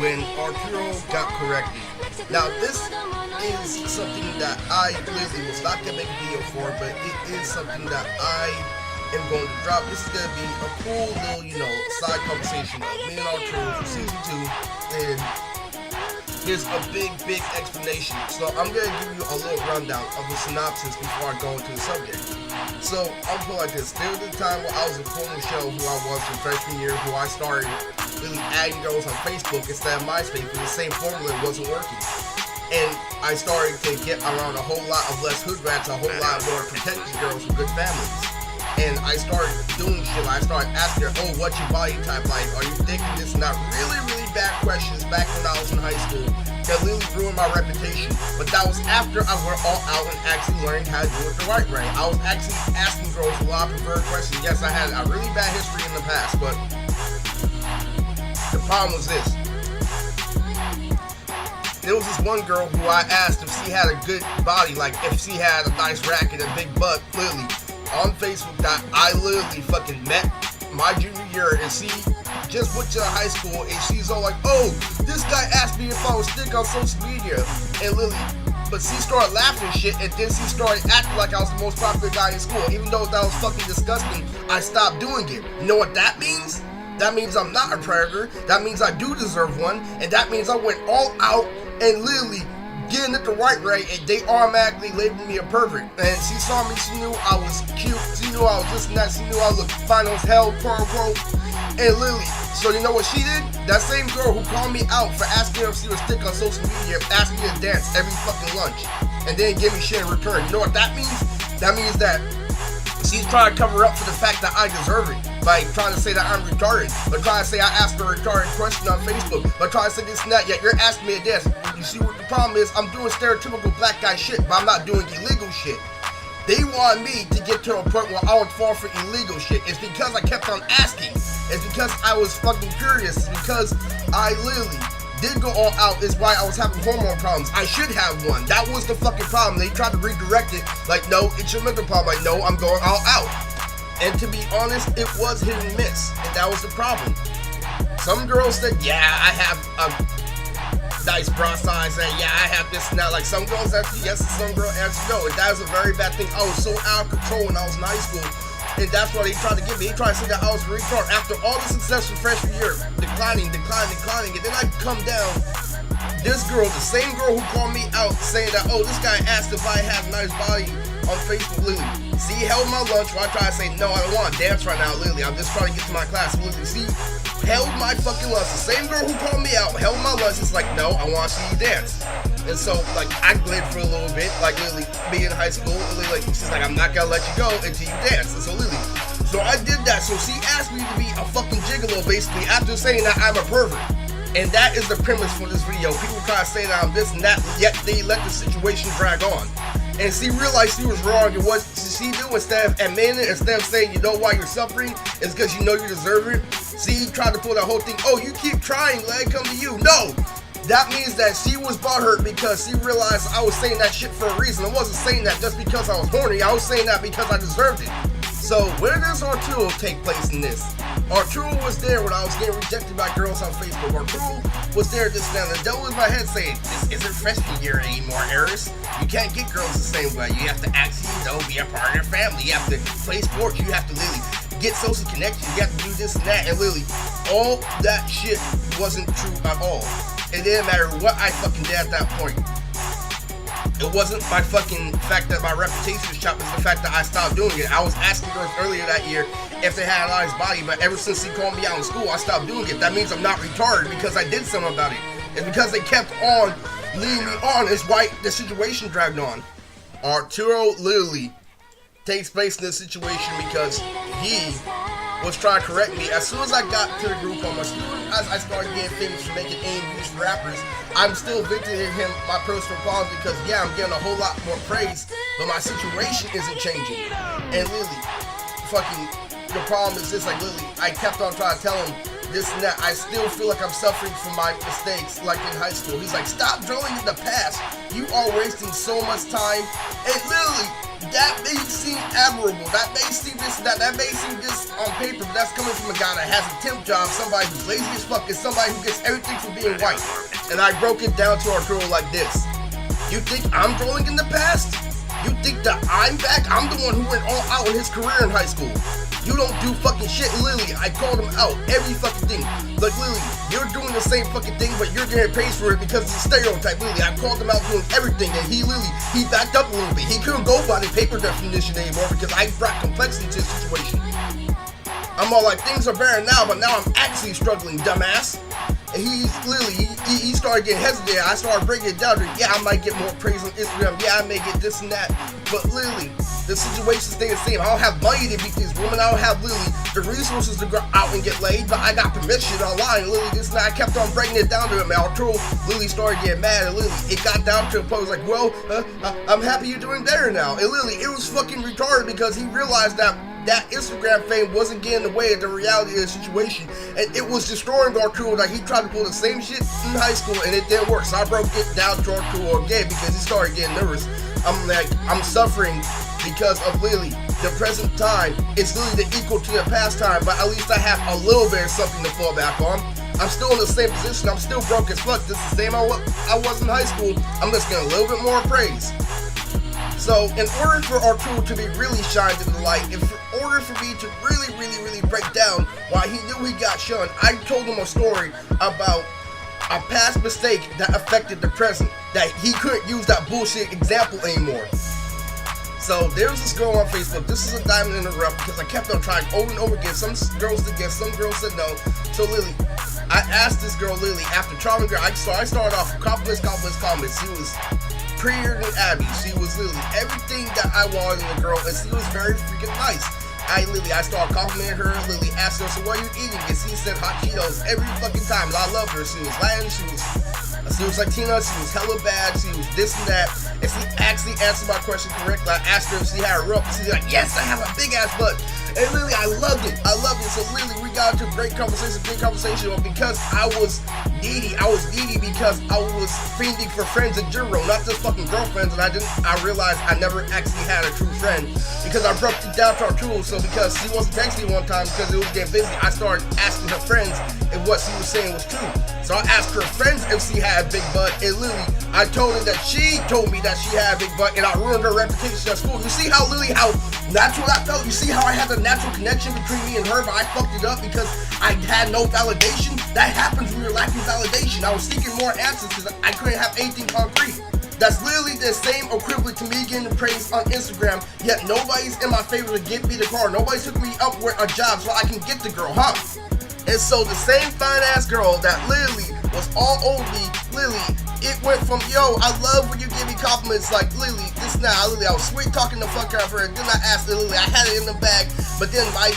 when Arturo got corrected. Now, this is something that I literally was not going to make a video for, but it is something that I am going to drop. This is going to be a cool little, side conversation of me and Arturo for season 2, and here's a big explanation. So I'm going to give you a little rundown of the synopsis before I go into the subject. So I'll put it like this. There was a time where I was informing Michelle who I was in freshman year, who I started really adding girls on Facebook instead of MySpace, but the same formula wasn't working. And I started to get around a whole lot of less hood rats, a whole lot more protected girls from good families. And I started doing shit. I started asking her, oh, what's your body type like? Are you thinking this? Not really bad questions back when I was in high school that literally ruined my reputation. But that was after I went all out and actually learned how to do it the right way. I was actually asking girls a lot of preferred questions. Yes, I had a really bad history in the past, but the problem was this. There was this one girl who I asked if she had a good body, like if she had a nice rack and a big butt, literally, on Facebook that I literally fucking met my junior year, and she just went to high school, and she's all like, oh, this guy asked me if I was thick on social media, and literally, but she started laughing and shit, and then she started acting like I was the most popular guy in school. Even though that was fucking disgusting, I stopped doing it. You know what that means? That means I'm not a predator. That means I do deserve one, and that means I went all out and literally getting it the right way, and they automatically labeled me a pervert. And she saw me, she knew I was cute, she knew I was this and that, she knew I looked fine as hell, quote unquote. And literally, so you know what she did? That same girl who called me out for asking her if she was thick on social media asked me to dance every fucking lunch, and then give me shit in return. You know what that means? That means that she's trying to cover up for the fact that I deserve it by trying to say that I'm retarded, by trying to say I asked a retarded question on Facebook, by trying to say this and that, yet you're asking me a dance. You see what the problem is? I'm doing stereotypical black guy shit, but I'm not doing illegal shit. They want me to get to a point where I would fall for illegal shit. It's because I kept on asking. It's because I was fucking curious. It's because I literally did go all out, is why I was having hormone problems. I should have one. That was the fucking problem. They tried to redirect it, like, no, it's your mental problem. Like, no, I'm going all out. And to be honest, it was hit and miss, and that was the problem. Some girls said, yeah, I have a nice bra size, and yeah, I have this and that. Like, some girls answered yes, and some girls answered no, and that was a very bad thing. I was so out of control when I was in high school, and that's what they tried to give me. They tried to say that I was a retard. After all the success from freshman year, declining, and then I come down, this girl, the same girl who called me out saying that, oh, this guy asked if I have a nice body on Facebook, literally. She held my lunch while I tried to say, no, I don't want to dance right now, literally. I'm just trying to get to my class, literally. She held my fucking lunch. The same girl who called me out held my lunch. It's like, no, I want to see you dance. And so, like, I glid for a little bit, like, literally, being in high school, literally, like, she's like, I'm not gonna let you go until you dance. And so, literally, so I did that. So she asked me to be a fucking gigolo, basically, after saying that I'm a pervert. And that is the premise for this video. People try to say that I'm this and that, yet they let the situation drag on. And she realized she was wrong, and what she do instead of admitting it, instead of saying, you know why you're suffering, is because you know you deserve it. She tried to pull that whole thing, oh, you keep trying, let it come to you. No! That means that she was butthurt because she realized I was saying that shit for a reason. I wasn't saying that just because I was horny, I was saying that because I deserved it. So, where does Arturo take place in this? Arturo was there when I was getting rejected by girls on Facebook. Arturo was there just now. The devil in my head saying, this isn't freshman year anymore, Harris. You can't get girls the same way. You have to actually, be a part of their family. You have to play sports. You have to literally get social connections. You have to do this and that. And literally, all that shit wasn't true at all. It didn't matter what I fucking did at that point. It wasn't my fucking fact that my reputation was chopped, it's the fact that I stopped doing it. I was asking girls earlier that year if they had a nice body, but ever since he called me out in school, I stopped doing it. That means I'm not retarded because I did something about it. It's because they kept on leading me on, is why the situation dragged on. Arturo literally takes place in this situation because he was trying to correct me. As soon as I got to the group home, as soon as I started getting famous for making AMVs for rappers, I'm still victiming him my personal problems because, yeah, I'm getting a whole lot more praise, but my situation isn't changing. And literally, fucking, the problem is this, like, literally, I kept on trying to tell him this and that. I still feel like I'm suffering from my mistakes, like in high school. He's like, stop dwelling in the past. You are wasting so much time. And literally, that may seem admirable, that may seem this, that may seem this on paper, but that's coming from a guy that has a temp job, somebody who's lazy as fuck, and somebody who gets everything from being white. And I broke it down to Arturo like this. You think I'm dwelling in the past? You think that I'm back? I'm the one who went all out in his career in high school. You don't do fucking shit. Lily, I called him out every fucking thing. Like, Lily, you're doing the same fucking thing, but you're getting praised for it because it's a stereotype. Lily, I called him out doing everything, and he backed up a little bit. He couldn't go by the paper definition anymore because I brought complexity to the situation. I'm all like, things are better now, but now I'm actually struggling, dumbass. And he started getting hesitant. I started breaking it down to, yeah, I might get more praise on Instagram. Yeah, I may get this and that. But literally, the situation stayed the same. I don't have money to beat these women. I don't have literally the resources to go out and get laid. But I got permission online. Literally, this and that. I kept on breaking it down to him. And Arturo literally started getting mad. And literally, it got down to a point. I was like, well, I'm happy you're doing better now. And literally, it was fucking retarded because he realized that Instagram fame wasn't getting in the way of the reality of the situation, and it was destroying Arturo. Like, he tried to pull the same shit in high school and it didn't work. So I broke it down to Arturo again because he started getting nervous. I'm like, I'm suffering because of Lily. The present time is literally the equal to the past time, but at least I have a little bit of something to fall back on. I'm still in the same position. I'm still broke as fuck. This is the same I was in high school. I'm just getting a little bit more praise. So, in order for Arturo to be really shined in the light, in order for me to really break down why he knew he got shunned, I told him a story about a past mistake that affected the present, that he couldn't use that bullshit example anymore. So, there's this girl on Facebook. This is a diamond in the rough because I kept on trying over and over again. Some girls said yes, some girls said no. So, Lily, I asked this girl, Lily, after trying her, I started off with compliments. She was prettier than Abby. She was literally everything that I wanted in a girl, and she was very freaking nice. I started complimenting her. Lily asked her, so what are you eating? And she said hot Cheetos every fucking time. And I loved her. She was Latin, she was Latina, she was hella bad, she was this and that. And she actually answered my question correctly. I asked her if she had a rough, and she's like, yes, I have a big ass butt. And literally, I loved it. So literally, we got into a great conversation. But because I was needy because I was fiending for friends in general, not just fucking girlfriends. And I realized I never actually had a true friend because I broke it down to Arturo. So because she wasn't texting me one time because it was getting busy, I started asking her friends if what she was saying was true. So I asked her friends if she had a big butt, and literally, I told her that she told me that she had a big butt, and I ruined her reputation at school. You see how natural that felt? You see how I had the natural connection between me and her, but I fucked it up because I had no validation? That happens when you're lacking validation. I was seeking more answers because I couldn't have anything concrete. That's literally the same equivalent to me getting praise on Instagram, yet nobody's in my favor to get me the car. Nobody took me up with a job so I can get the girl, huh? And so the same fine ass girl that literally was all over me, Lily, it went from, yo, I love when you give me compliments like, Lily, this now, Lily, I was sweet talking the fuck out of her, and then I asked her, Lily, I had it in the bag, but then my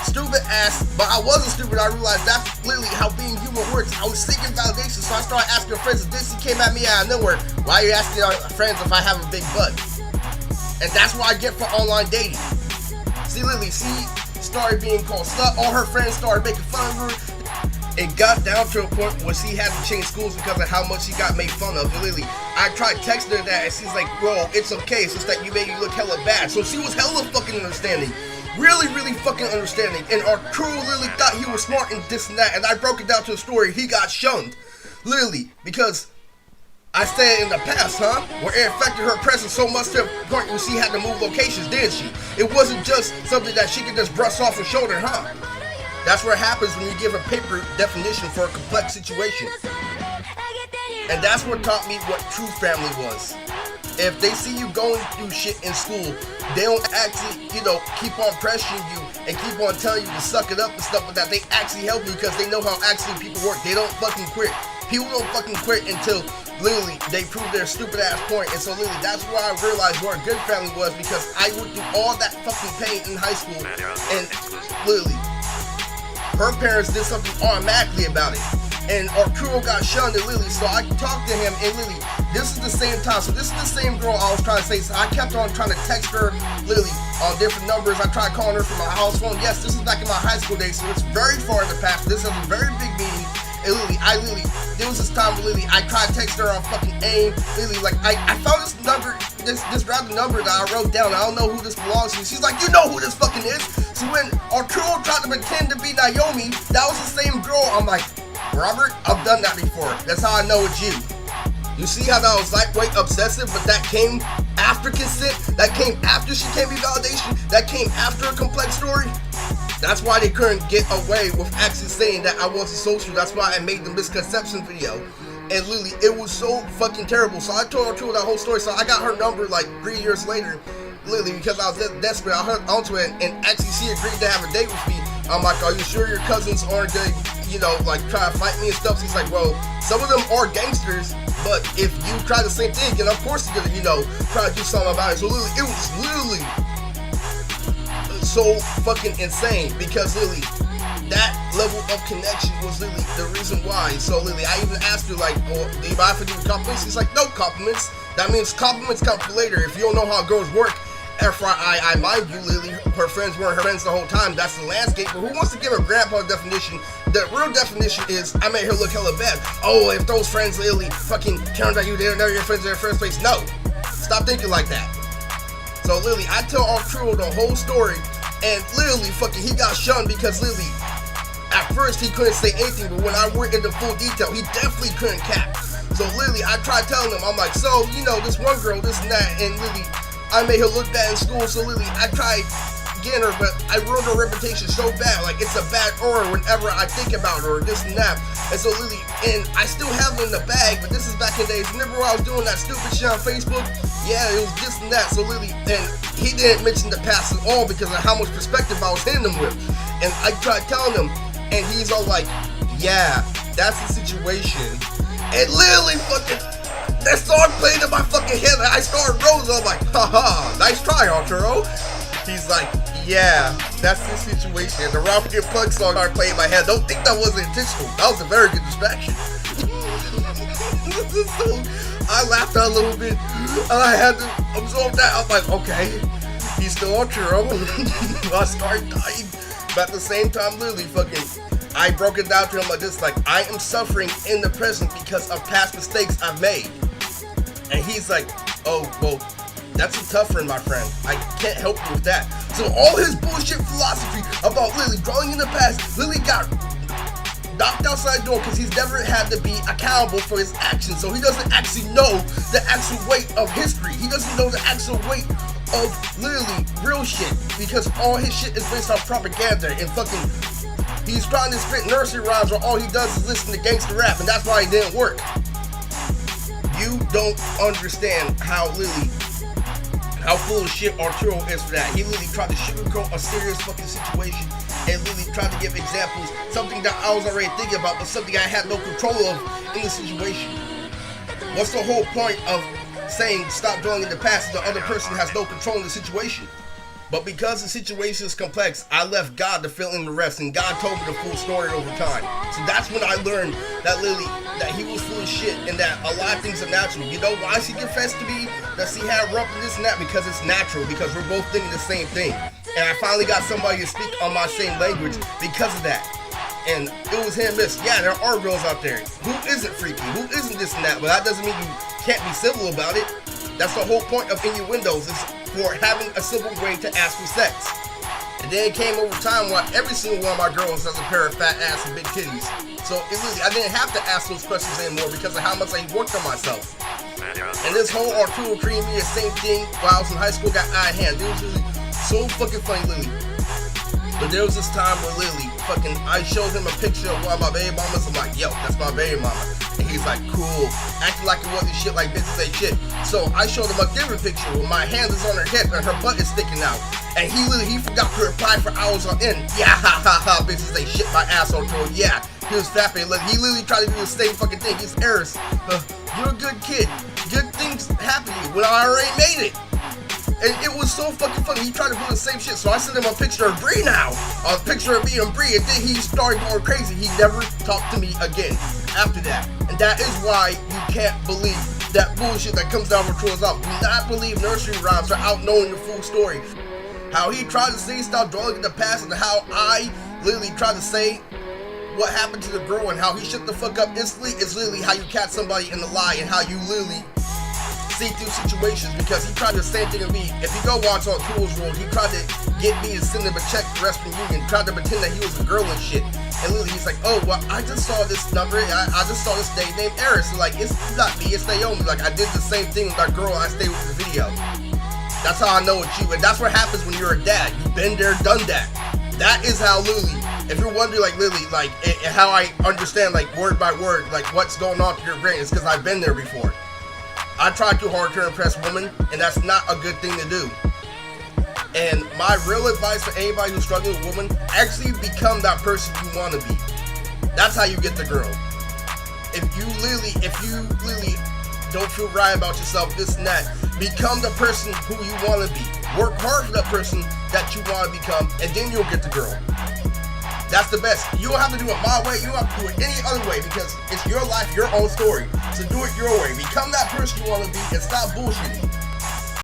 stupid ass, but I wasn't stupid, I realized that's literally how being human works. I was seeking validation, so I started asking friends, and then she came at me out of nowhere, why are you asking our friends if I have a big butt? And that's what I get for online dating. See, Lily, she started being called slut, all her friends started making fun of her. It got down to a point where she had to change schools because of how much she got made fun of. Literally, I tried texting her that, and she's like, bro, it's okay, it's just that you made me look hella bad. So she was hella fucking understanding. Really fucking understanding. And Arturo literally thought he was smart and this and that, and I broke it down to a story. He got shunned. Literally, because I said in the past, huh? Where it affected her presence so much to the point where she had to move locations, didn't she? It wasn't just something that she could just brush off her shoulder, huh? That's what happens when you give a paper definition for a complex situation. And that's what taught me what true family was. If they see you going through shit in school, they don't actually, keep on pressuring you and keep on telling you to suck it up and stuff like that. They actually help you because they know how actually people work. They don't fucking quit. People don't fucking quit until literally they prove their stupid ass point. And so literally that's where I realized what a good family was, because I went through all that fucking pain in high school, and literally her parents did something automatically about it. And Arturo got shunned at Lily, so I talked to him, and Lily, this is the same time. So this is the same girl I was trying to say. So I kept on trying to text her, Lily, on different numbers. I tried calling her from my house phone. Yes, this is back in my high school days, so it's very far in the past. This is a very big meeting. And literally, there was this time where literally I tried to text her on fucking AIM. Literally, like, I found this number, this random number that I wrote down. I don't know who this belongs to. She's like, you know who this fucking is. So when Arturo tried to pretend to be Naomi, that was the same girl. I'm like, Robert, I've done that before. That's how I know it's you. You see how that was lightweight obsessive, but that came after consent? That came after she gave me validation? That came after a complex story? That's why they couldn't get away with actually saying that I wasn't social. That's why I made the misconception video. And literally, it was so fucking terrible. So I told Arturo that whole story. So I got her number like 3 years later, literally, because I was desperate. I heard onto it, and actually she agreed to have a date with me. I'm like, are you sure your cousins aren't gonna, you know, like try to fight me and stuff? She's like, well, some of them are gangsters, but if you try the same thing, then of course you're gonna, you know, try to do something about it. So literally, it was literally so fucking insane, because literally that level of connection was literally the reason why. So literally, I even asked her like, oh, do you mind for giving compliments? She's like, no compliments. That means compliments come for later. If you don't know how girls work, FYI, I mind you, Lily, her friends weren't her friends the whole time. That's the landscape. But who wants to give a grandpa definition? The real definition is, I made her look hella bad. Oh, if those friends, Lily, fucking turned on you, they were never your friends in the first place. No, stop thinking like that. So literally, I tell Arturo the whole story, and literally, fucking, he got shunned because literally, at first he couldn't say anything, but when I went into full detail, he definitely couldn't cap. So literally, I tried telling him, I'm like, so, you know, this one girl, this and that, and literally, I made her look bad in school, so literally, I tried getting her, but I ruined her reputation so bad, like, it's a bad aura whenever I think about her, or this and that. And so literally, and I still have it in the bag, but this is back in the days. Remember when I was doing that stupid shit on Facebook? Yeah, it was this and that. So literally, and he didn't mention the past at all because of how much perspective I was hitting him with. And I tried telling him, and he's all like, yeah, that's the situation. And literally fucking, that song played in my fucking head, and I started rolling. I'm like, haha, nice try, Arturo. He's like, yeah, that's the situation. The Ralph Get Plug song started playing in my head. Don't think that wasn't intentional. That was a very good distraction. So I laughed out a little bit, and I had to absorb that. I was like, okay, he's still Arturo. I started dying. But at the same time, literally, fucking, I broke it down to him like this, like, I am suffering in the present because of past mistakes I've made. And he's like, oh, well, that's a tough one, my friend. I can't help you with that. So all his bullshit philosophy about Lily drawing in the past, Lily got knocked outside the door because he's never had to be accountable for his actions. So he doesn't actually know the actual weight of history. He doesn't know the actual weight of literally real shit, because all his shit is based on propaganda and fucking, he's trying to spit nursery rhymes where all he does is listen to gangster rap, and that's why it didn't work. You don't understand how full of shit Arturo is for that. He literally tried to sugarcoat a serious fucking situation and literally tried to give examples, something that I was already thinking about, but something I had no control of in the situation. What's the whole point of saying stop dwelling in the past if the other person has no control in the situation? But because the situation is complex, I left God to fill in the rest, and God told me the full story over time. So that's when I learned that literally, that he was full of shit, and that a lot of things are natural. You know why she confessed to me that she had rough and this and that? Because it's natural, because we're both thinking the same thing. And I finally got somebody to speak on my same language because of that. And it was hit and miss. Yeah, there are girls out there who isn't freaky, who isn't this and that, but that doesn't mean you can't be civil about it. That's the whole point of innuendos, is for having a civil way to ask for sex. And then it came over time where every single one of my girls has a pair of fat ass and big titties. So it really, I didn't have to ask those questions anymore because of how much I worked on myself. And this whole Arturo treating me the same thing while I was in high school got out of hand. It was really so fucking funny, Lily. But there was this time where Lily, fucking, I showed him a picture of one of my baby mamas. I'm like, yo, that's my baby mama. And he's like, cool, acting like it wasn't shit, like bitches ain't shit. So I showed him a different picture where my hand is on her hip and her butt is sticking out. And he forgot to reply for hours on end. Yeah, ha ha ha, bitches ain't shit my asshole to her. Yeah, he was fapping. Look, he literally tried to do the same fucking thing. He's Eris. You're a good kid. Good things happen to you when I already made it. And it was so fucking funny. He tried to do the same shit. So I sent him a picture of Bree now. A picture of me and Bree. And then he started going crazy. He never talked to me again after that. And that is why you can't believe that bullshit that comes down from Arturo's out. Do not believe nursery rhymes without knowing the full story. How he tried to say stop dwelling in the past, and how I literally tried to say what happened to the girl and how he shut the fuck up instantly is literally how you catch somebody in the lie and how you literally see through situations, because he tried the same thing to me. If you go watch on Arturo's World, he tried to get me to send him a check to Wrestling Union, tried to pretend that he was a girl and shit. And literally he's like, oh, well, I just saw this number, I just saw this lady named Eris. So like, it's not me, it's Naomi. Like, I did the same thing with that girl I stayed with in the video. That's how I know it's you, and that's what happens when you're a dad. You've been there, done that. That is how Lily, if you're wondering like Lily, like how I understand like word by word, like what's going on through your brain, is because I've been there before. I try too hard to impress women, and that's not a good thing to do. And my real advice to anybody who's struggling with women, actually become that person you want to be. That's how you get the girl. If you literally don't feel right about yourself, this and that, become the person who you want to be. Work hard for that person that you want to become, and then you'll get the girl. That's the best. You don't have to do it my way, you don't have to do it any other way, because it's your life, your own story. So do it your way. Become that person you want to be and stop bullshitting.